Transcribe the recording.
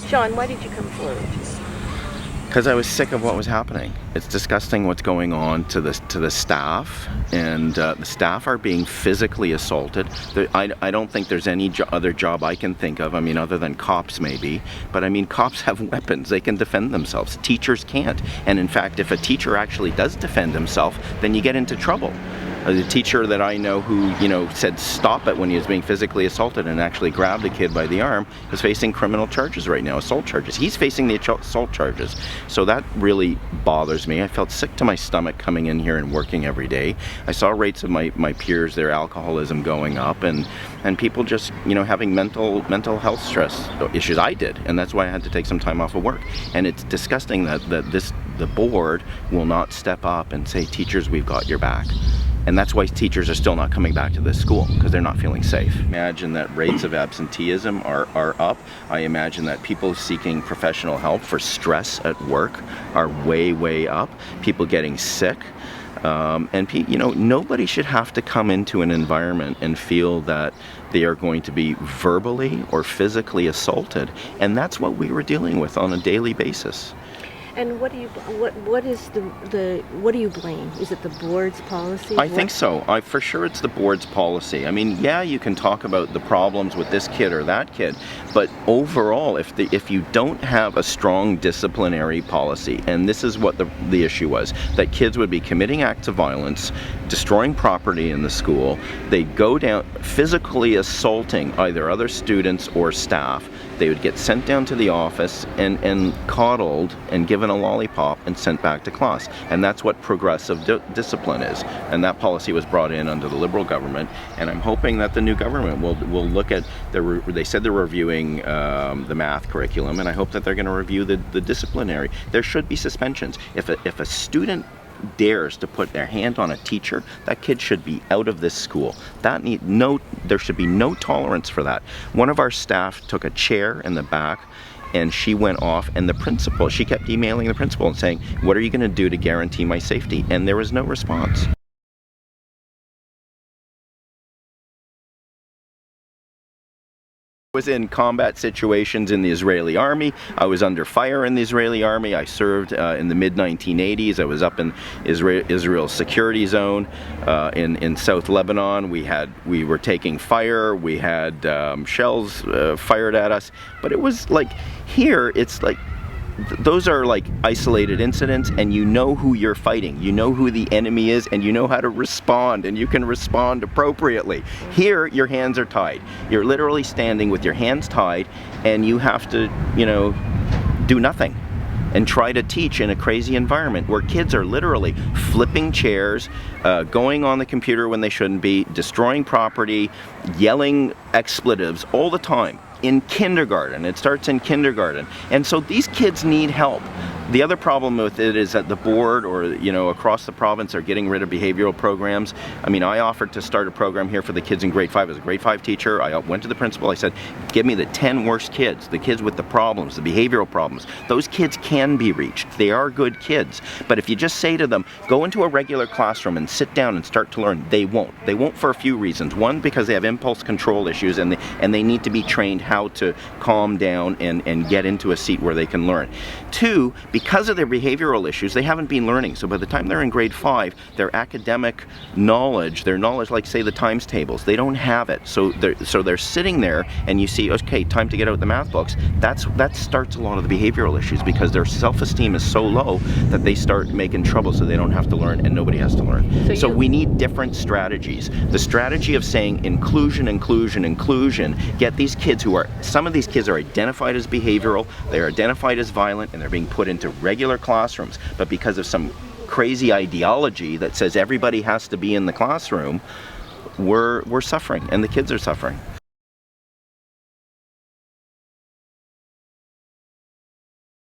Sean, why did you come forward? Because I was sick of what was happening. It's disgusting what's going on to the staff, and the staff are being physically assaulted. I don't think there's any other job I can think of, I mean, other than cops maybe, but I mean, cops have weapons, they can defend themselves. Teachers can't, and in fact, if a teacher actually does defend himself, then you get into trouble. The teacher that I know who, said stop it when he was being physically assaulted and actually grabbed a kid by the arm is facing criminal charges right now, assault charges. He's facing the assault charges. So that really bothers me. I felt sick to my stomach coming in here and working every day. I saw rates of my peers, their alcoholism going up, and people just, having mental health stress issues. I did, and that's why I had to take some time off of work. And it's disgusting that the board will not step up and say, teachers, we've got your back. And that's why teachers are still not coming back to this school, because they're not feeling safe. Imagine that rates of absenteeism are up. I imagine that people seeking professional help for stress at work are way up. People getting sick. Nobody should have to come into an environment and feel that they are going to be verbally or physically assaulted. And that's what we were dealing with on a daily basis. And what do you blame? Is it the board's policy? I think so. For sure it's the board's policy. I mean, yeah, you can talk about the problems with this kid or that kid, but overall, if you don't have a strong disciplinary policy, and this is what the issue was, that kids would be committing acts of violence, destroying property in the school, they go down physically assaulting either other students or staff, they would get sent down to the office and coddled and given a lollipop and sent back to class. And that's what progressive discipline is. And that policy was brought in under the Liberal government. And I'm hoping that the new government will look at, they said they're reviewing the math curriculum, and I hope that they're going to review the disciplinary. There should be suspensions. If a student dares to put their hand on a teacher, that kid should be out of this school. There should be no tolerance for that. One of our staff took a chair in the back and she went off, and she kept emailing the principal and saying, what are you going to do to guarantee my safety? And there was no response. I was in combat situations in the Israeli army. I was under fire in the Israeli army. I served in the mid-1980s. I was up in Israel's security zone in South Lebanon. We were taking fire. We had shells fired at us. But it was like, here, it's like, those are like isolated incidents, and you know who you're fighting, you know who the enemy is, and you know how to respond, and you can respond appropriately. Here, your hands are tied. You're literally standing with your hands tied, and you have to, do nothing and try to teach in a crazy environment where kids are literally flipping chairs, going on the computer when they shouldn't be, destroying property, yelling expletives all the time. In kindergarten. It starts in kindergarten. And so these kids need help. The other problem with it is that the board or, across the province are getting rid of behavioral programs. I mean, I offered to start a program here for the kids in grade 5. As a grade 5 teacher, I went to the principal, I said, give me the 10 worst kids, the kids with the problems, the behavioral problems. Those kids can be reached. They are good kids. But if you just say to them, go into a regular classroom and sit down and start to learn, they won't. They won't for a few reasons. One, because they have impulse control issues, and they need to be trained how to calm down and get into a seat where they can learn. Two, because of their behavioral issues, they haven't been learning. So by the time they're in grade 5, their academic knowledge, like say the times tables, they don't have it. So they're sitting there, and you see, okay, time to get out the math books. That starts a lot of the behavioral issues, because their self-esteem is so low that they start making trouble, so they don't have to learn and nobody has to learn. So we need different strategies. The strategy of saying inclusion, get these kids some of these kids are identified as behavioral, they're identified as violent, and they're being put into regular classrooms, but because of some crazy ideology that says everybody has to be in the classroom, we're suffering, and the kids are suffering.